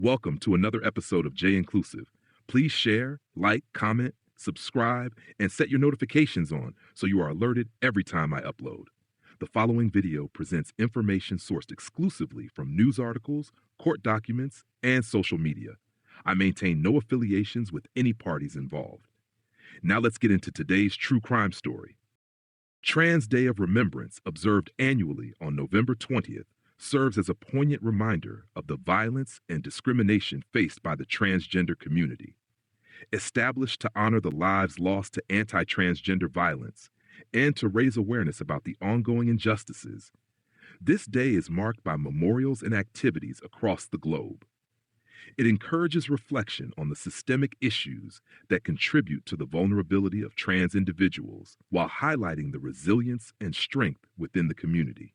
Welcome to another episode of J Inclusive. Please share, like, comment, subscribe, and set your notifications on so you are alerted every time I upload. The following video presents information sourced exclusively from news articles, court documents, and social media. I maintain no affiliations with any parties involved. Now let's get into today's true crime story. Trans Day of Remembrance, observed annually on November 20th, serves as a poignant reminder of the violence and discrimination faced by the transgender community. Established to honor the lives lost to anti-transgender violence and to raise awareness about the ongoing injustices, this day is marked by memorials and activities across the globe. It encourages reflection on the systemic issues that contribute to the vulnerability of trans individuals while highlighting the resilience and strength within the community.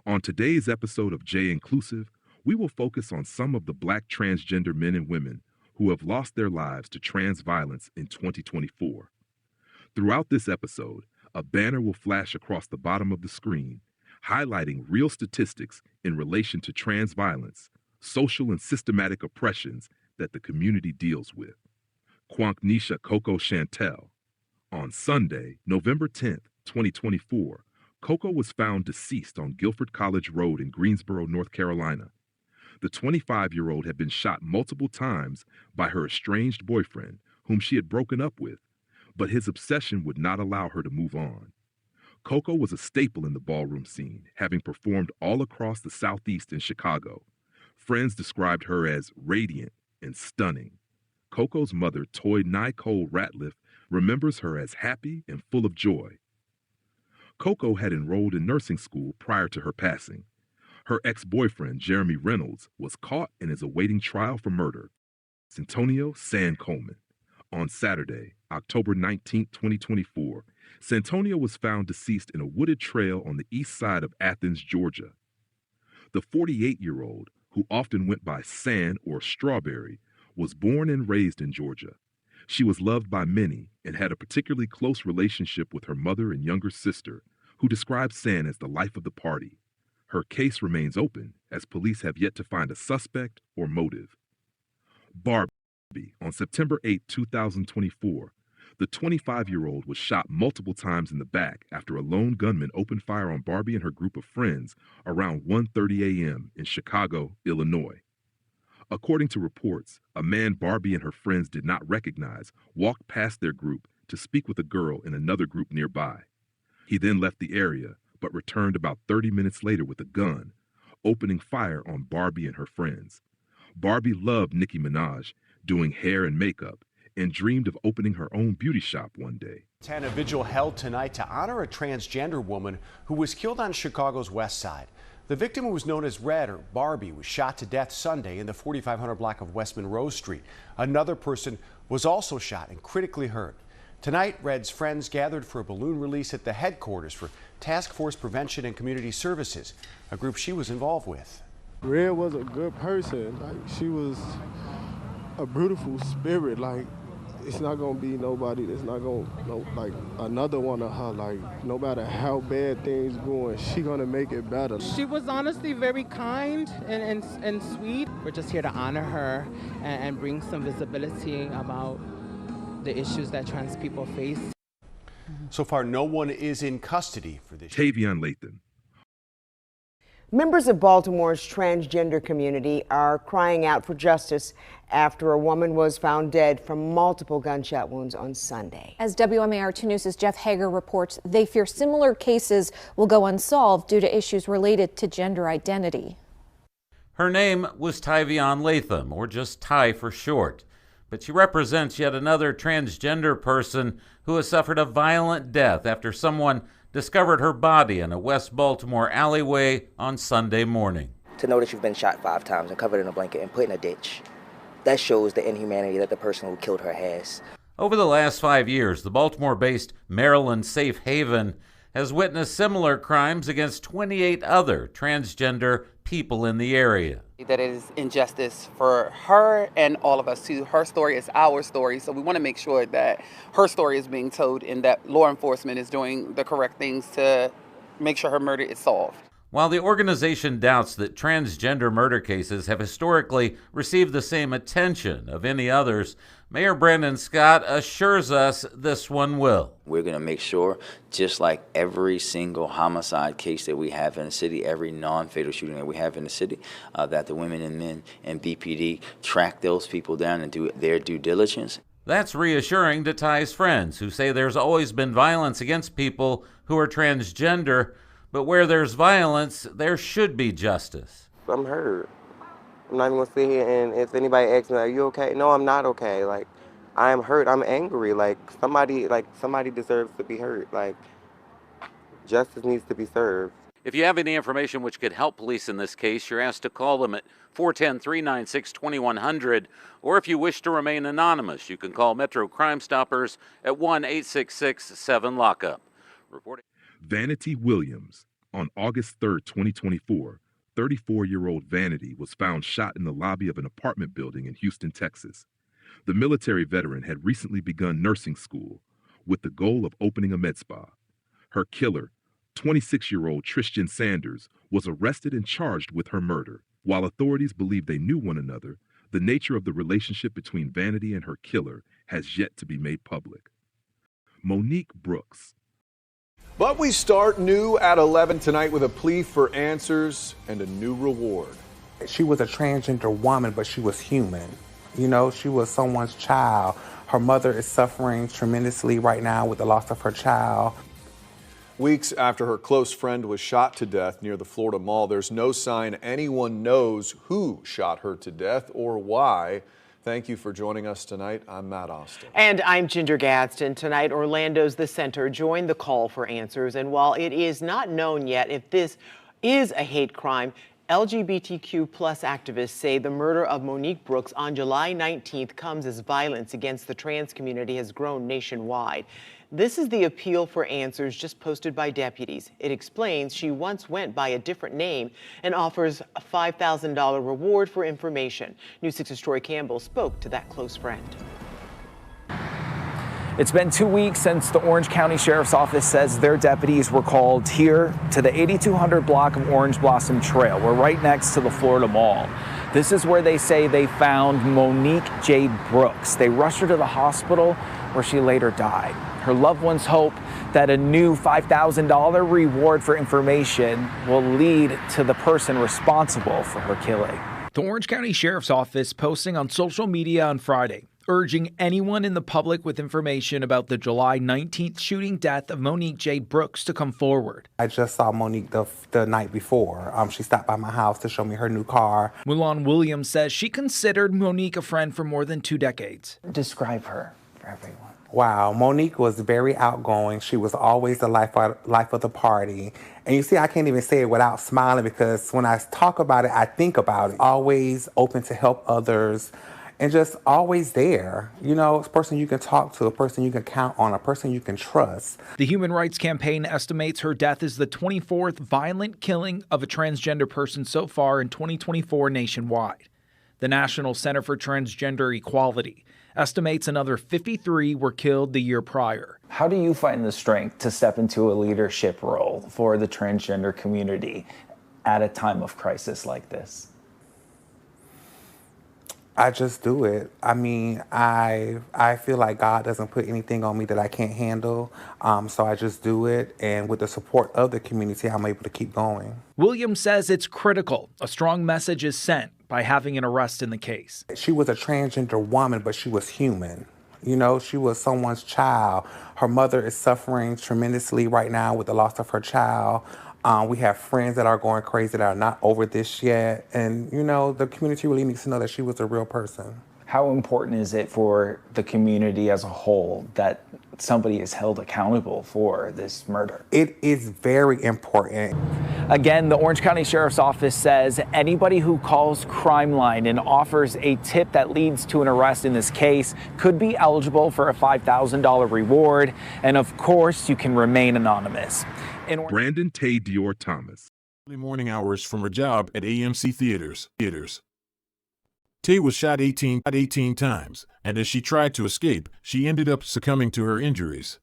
On today's episode of J Inclusive, we will focus on some of the Black transgender men and women who have lost their lives to trans violence in 2024. Throughout this episode, a banner will flash across the bottom of the screen, highlighting real statistics in relation to trans violence, social and systematic oppressions that the community deals with. Quanesha Shantel. On Sunday, November 10th, 2024, Coco was found deceased on Guilford College Road in Greensboro, North Carolina. The 25-year-old had been shot multiple times by her estranged boyfriend, whom she had broken up with, but his obsession would not allow her to move on. Coco was a staple in the ballroom scene, having performed all across the Southeast and Chicago. Friends described her as radiant and stunning. Coco's mother, Tayy Dior, remembers her as happy and full of joy. Coco had enrolled in nursing school prior to her passing. Her ex-boyfriend, Jeremy Reynolds, was caught and is awaiting trial for murder. Santonio Coleman. On Saturday, October 19, 2024, Santonio was found deceased in a wooded trail on the east side of Athens, Georgia. The 48-year-old, who often went by San or Strawberry, was born and raised in Georgia. She was loved by many and had a particularly close relationship with her mother and younger sister, who described San as the life of the party. Her case remains open, as police have yet to find a suspect or motive. Barbie. On September 8, 2024, the 25-year-old was shot multiple times in the back after a lone gunman opened fire on Barbie and her group of friends around 1:30 a.m. in Chicago, Illinois. According to reports, a man Barbie and her friends did not recognize walked past their group to speak with a girl in another group nearby. He then left the area, but returned about 30 minutes later with a gun, opening fire on Barbie and her friends. Barbie loved Nicki Minaj, doing hair and makeup, and dreamed of opening her own beauty shop one day. A vigil held tonight to honor a transgender woman who was killed on Chicago's west side. The victim, who was known as Red or Barbie, was shot to death Sunday in the 4500 block of West Monroe Street. Another person was also shot and critically hurt. Tonight, Red's friends gathered for a balloon release at the headquarters for Task Force Prevention and Community Services, a group she was involved with. Red was a good person. She was a beautiful spirit. It's not gonna be nobody that's not gonna another one of her. No matter how bad things going, she gonna make it better. She was honestly very kind and sweet. We're just here to honor her and bring some visibility about the issues that trans people face. So far, no one is in custody for this. Tai'Vion Lathan. Members of Baltimore's transgender community are crying out for justice after a woman was found dead from multiple gunshot wounds on Sunday. As WMAR-2 News' Jeff Hager reports, they fear similar cases will go unsolved due to issues related to gender identity. Her name was Tai'Vion Lathan, or just Ty for short, but she represents yet another transgender person who has suffered a violent death after someone discovered her body in a West Baltimore alleyway on Sunday morning. To know that you've been shot 5 times and covered in a blanket and put in a ditch, that shows the inhumanity that the person who killed her has. Over the last 5 years, the Baltimore-based Maryland Safe Haven has witnessed similar crimes against 28 other transgender people in the area. That it is injustice for her and all of us too. Her story is our story, so we want to make sure that her story is being told and that law enforcement is doing the correct things to make sure her murder is solved. While the organization doubts that transgender murder cases have historically received the same attention of any others, Mayor Brandon Scott assures us this one will. We're going to make sure, just like every single homicide case that we have in the city, every non-fatal shooting that we have in the city, that the women and men and BPD track those people down and do their due diligence. That's reassuring to Tay's friends, who say there's always been violence against people who are transgender, but where there's violence, there should be justice. I'm hurt. I'm not even gonna sit here and if anybody asks me, are you okay? No, I'm not okay. Like, I'm hurt. I'm angry. Like somebody deserves to be hurt. Like, justice needs to be served. If you have any information which could help police in this case, you're asked to call them at 410-396-2100, or if you wish to remain anonymous, you can call Metro Crime Stoppers at 1-866-7-LOCK-UP. Reporting. Vanity Williams. On August 3rd, 2024, 34-year-old Vanity was found shot in the lobby of an apartment building in Houston, Texas. The military veteran had recently begun nursing school with the goal of opening a med spa. Her killer, 26-year-old Tristan Sanders, was arrested and charged with her murder. While authorities believe they knew one another, the nature of the relationship between Vanity and her killer has yet to be made public. Monique Brooks. But we start new at 11 tonight with a plea for answers and a new reward. She was a transgender woman, but she was human. You know, she was someone's child. Her mother is suffering tremendously right now with the loss of her child. Weeks after her close friend was shot to death near the Florida Mall, there's no sign anyone knows who shot her to death or why. Thank you for joining us tonight. I'm Matt Austin. And I'm Ginger Gadsden. Tonight, Orlando's The Center joined the call for answers. And while it is not known yet if this is a hate crime, LGBTQ plus activists say the murder of Monique Brooks on July 19th comes as violence against the trans community has grown nationwide. This is the appeal for answers just posted by deputies. It explains she once went by a different name and offers a $5,000 reward for information. News 6's Troy Campbell spoke to that close friend. It's been 2 weeks since the Orange County Sheriff's Office says their deputies were called here to the 8200 block of Orange Blossom Trail. We're right next to the Florida Mall. This is where they say they found Monique Jade Brooks. They rushed her to the hospital where she later died. Her loved ones hope that a new $5,000 reward for information will lead to the person responsible for her killing. The Orange County Sheriff's Office posting on social media on Friday, urging anyone in the public with information about the July 19th shooting death of Monique Jade Brooks to come forward. I just saw Monique the night before. She stopped by my house to show me her new car. Vanity Williams says she considered Monique a friend for more than 2 decades. Describe her for everyone. Wow, Monique was very outgoing. She was always the life of the party. And you see, I can't even say it without smiling because when I talk about it, I think about it. Always open to help others and just always there. You know, a person you can talk to, a person you can count on, a person you can trust. The Human Rights Campaign estimates her death is the 24th violent killing of a transgender person so far in 2024 nationwide. The National Center for Transgender Equality estimates another 53 were killed the year prior. How do you find the strength to step into a leadership role for the transgender community at a time of crisis like this? I just do it. I mean, I feel like God doesn't put anything on me that I can't handle, so I just do it, and with the support of the community, I'm able to keep going. Williams says it's critical a strong message is sent by having an arrest in the case. She was a transgender woman, but she was human. You know, she was someone's child. Her mother is suffering tremendously right now with the loss of her child. We have friends that are going crazy that are not over this yet. And, you know, the community really needs to know that she was a real person. How important is it for the community as a whole that somebody is held accountable for this murder? It is very important. Again, the Orange County Sheriff's Office says anybody who calls Crime Line and offers a tip that leads to an arrest in this case could be eligible for a $5,000 reward. And of course, you can remain anonymous. Brandon Tayy Dior Thomas. Early morning hours from her job at AMC Theaters. Tayy was shot 18 times, and as she tried to escape, she ended up succumbing to her injuries.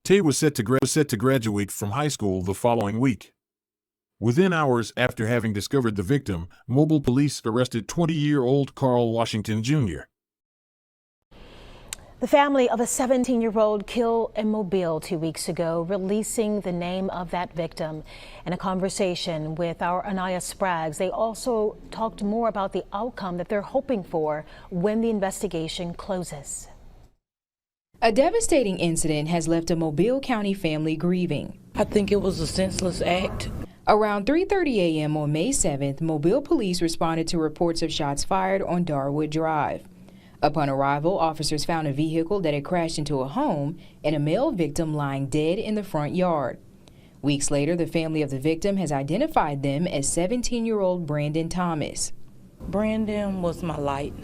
Tayy was set to graduate from high school the following week. Within hours after having discovered the victim, mobile police arrested 20-year-old Carl Washington Jr. The family of a 17-year-old killed in Mobile 2 weeks ago, releasing the name of that victim. In a conversation with our Anaya Spraggs, they also talked more about the outcome that they're hoping for when the investigation closes. A devastating incident has left a Mobile County family grieving. I think it was a senseless act. Around 3:30 a.m. on May 7th, Mobile police responded to reports of shots fired on Darwood Drive. Upon arrival, officers found a vehicle that had crashed into a home and a male victim lying dead in the front yard. Weeks later, the family of the victim has identified them as 17-year-old Brandon Thomas. Brandon was my light.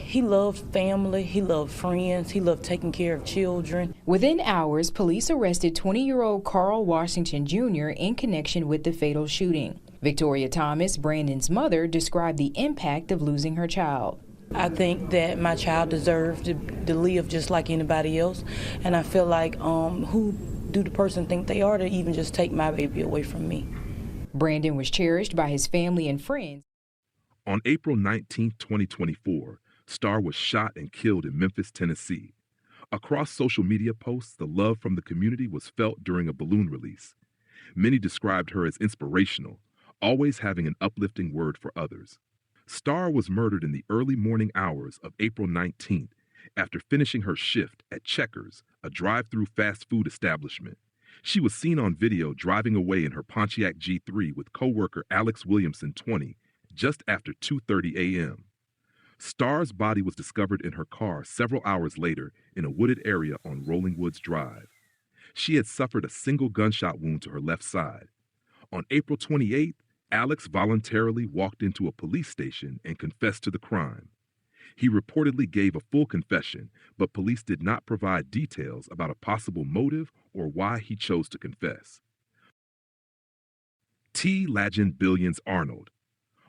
He loved family, he loved friends, he loved taking care of children. Within hours, police arrested 20-year-old Carl Washington Jr. in connection with the fatal shooting. Victoria Thomas, Brandon's mother, described the impact of losing her child. I think that my child deserved to live just like anybody else, and I feel like who do the person think they are to even just take my baby away from me? Brandon was cherished by his family and friends. On April 19, 2024, Starr was shot and killed in Memphis, Tennessee. Across social media posts, the love from the community was felt during a balloon release. Many described her as inspirational, always having an uplifting word for others. Starr was murdered in the early morning hours of April 19th after finishing her shift at Checkers, a drive-through fast food establishment. She was seen on video driving away in her Pontiac G3 with co-worker Alex Williamson, 20, just after 2:30 a.m. Starr's body was discovered in her car several hours later in a wooded area on Rolling Woods Drive. She had suffered a single gunshot wound to her left side. On April 28th, Alex voluntarily walked into a police station and confessed to the crime. He reportedly gave a full confession, but police did not provide details about a possible motive or why he chose to confess. Tai'Vion Lathan Arnold.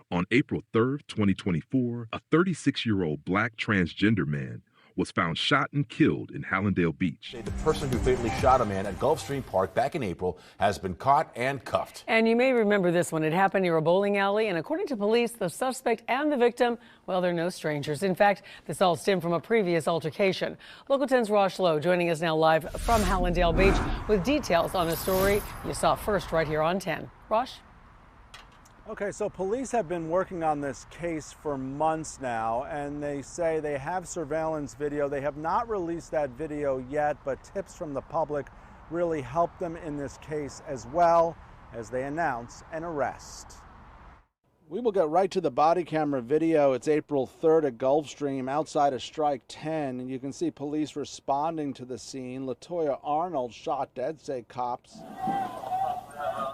On April 3, 2024, a 36-year-old black transgender man was found shot and killed in Hallandale Beach. The person who fatally shot a man at Gulfstream Park back in April has been caught and cuffed. And you may remember this one. It happened near a bowling alley, and according to police, the suspect and the victim, well, they're no strangers. In fact, this all stemmed from a previous altercation. Local 10's Rosh Lowe joining us now live from Hallandale Beach with details on the story you saw first right here on 10. Rosh? Okay, so police have been working on this case for months now, and they say they have surveillance video. They have not released that video yet, but tips from the public really helped them in this case as well as they announce an arrest. We will get right to the body camera video. It's April 3rd at Gulfstream outside of Strike 10, and you can see police responding to the scene. LaToya Arnold shot dead, say cops.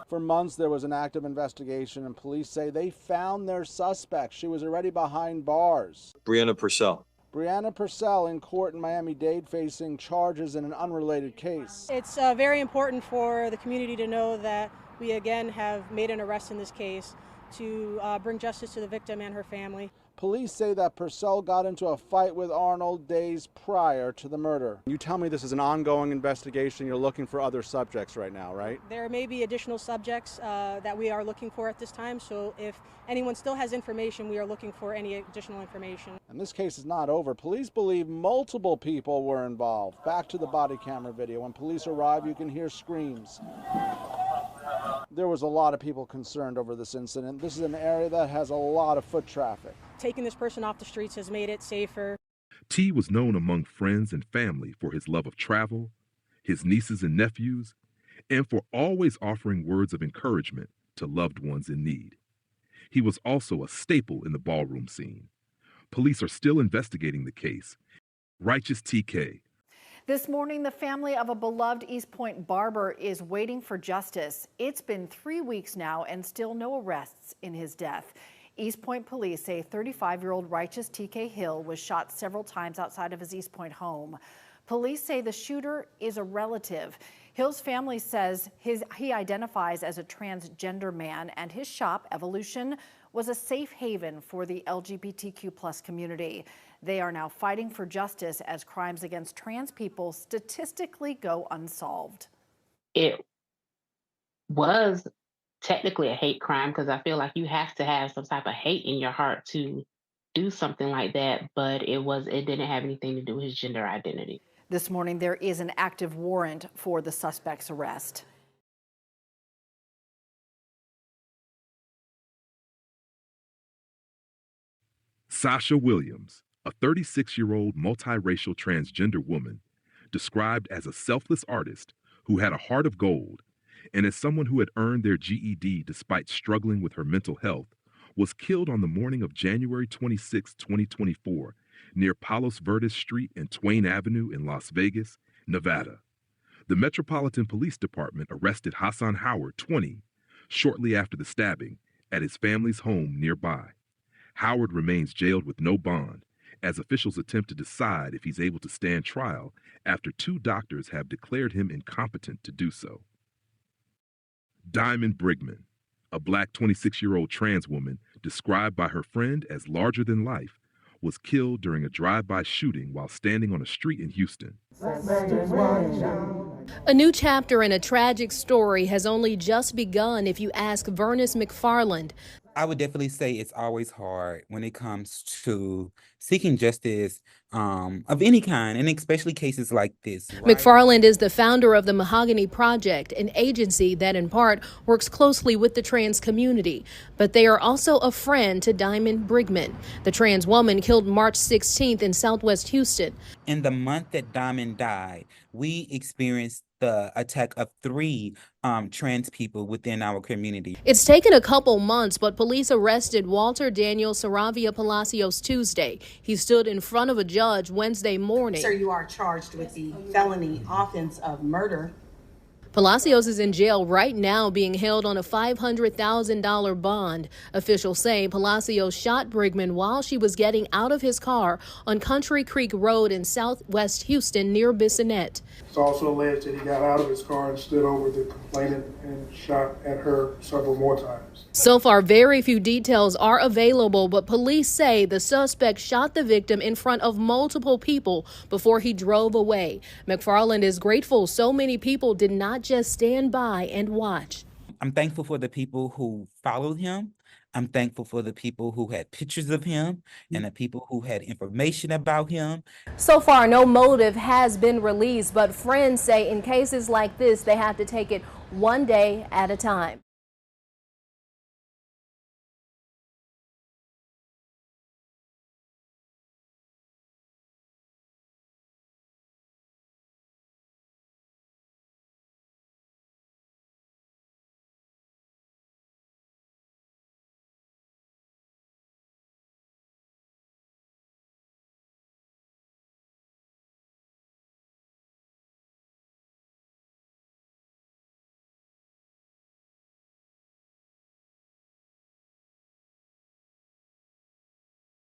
For months, there was an active investigation, and police say they found their suspect. She was already behind bars. Breonna Purcell. Breonna Purcell in court in Miami-Dade facing charges in an unrelated case. It's very important for the community to know that we again have made an arrest in this case to bring justice to the victim and her family. Police say that Purcell got into a fight with Arnold days prior to the murder. You tell me this is an ongoing investigation. You're looking for other subjects right now, right? There may be additional subjects that we are looking for at this time. So if anyone still has information, we are looking for any additional information. And this case is not over. Police believe multiple people were involved. Back to the body camera video. When police arrive, you can hear screams. There was a lot of people concerned over this incident. This is an area that has a lot of foot traffic. Taking this person off the streets has made it safer. T was known among friends and family for his love of travel, his nieces and nephews, and for always offering words of encouragement to loved ones in need. He was also a staple in the ballroom scene. Police are still investigating the case. Righteous TK. This morning, the family of a beloved East Point barber is waiting for justice. It's been 3 weeks now and still no arrests in his death. East Point police say 35-year-old Righteous TK Hill was shot several times outside of his East Point home. Police say the shooter is a relative. Hill's family says he identifies as a transgender man, and his shop, Evolution, was a safe haven for the LGBTQ+ community. They are now fighting for justice as crimes against trans people statistically go unsolved. It was technically a hate crime because I feel like you have to have some type of hate in your heart to do something like that, but it didn't have anything to do with his gender identity. This morning, there is an active warrant for the suspect's arrest. Sasha Williams, a 36-year-old multiracial transgender woman, described as a selfless artist who had a heart of gold, and as someone who had earned their GED despite struggling with her mental health, was killed on the morning of January 26, 2024, near Palos Verdes Street and Twain Avenue in Las Vegas, Nevada. The Metropolitan Police Department arrested Hassan Howard, 20, shortly after the stabbing, at his family's home nearby. Howard remains jailed with no bond, as officials attempt to decide if he's able to stand trial after 2 doctors have declared him incompetent to do so. Diamond Brigman, a black 26-year-old trans woman described by her friend as larger than life, was killed during a drive-by shooting while standing on a street in Houston. A new chapter in a tragic story has only just begun if you ask Vernis McFarland. I would definitely say it's always hard when it comes to seeking justice of any kind, and especially cases like this. Right? McFarland is the founder of the Mahogany Project, an agency that in part works closely with the trans community. But they are also a friend to Diamond Brigman, the trans woman killed March 16th in Southwest Houston. In the month that Diamond died, we experienced the attack of 3 trans people within our community. It's taken a couple months, but police arrested Walter Daniel Saravia Palacios Tuesday. He stood in front of a judge Wednesday morning. Sir, you are charged with the felony offense of murder. Palacios is in jail right now being held on a $500,000 bond. Officials say Palacios shot Brigman while she was getting out of his car on Country Creek Road in Southwest Houston near Bissonnette. It's also alleged that he got out of his car and stood over the complainant and shot at her several more times. So far, very few details are available, but police say the suspect shot the victim in front of multiple people before he drove away. McFarland is grateful so many people did not just stand by and watch. I'm thankful for the people who followed him. I'm thankful for the people who had pictures of him and the people who had information about him. So far, no motive has been released, but friends say in cases like this, they have to take it one day at a time.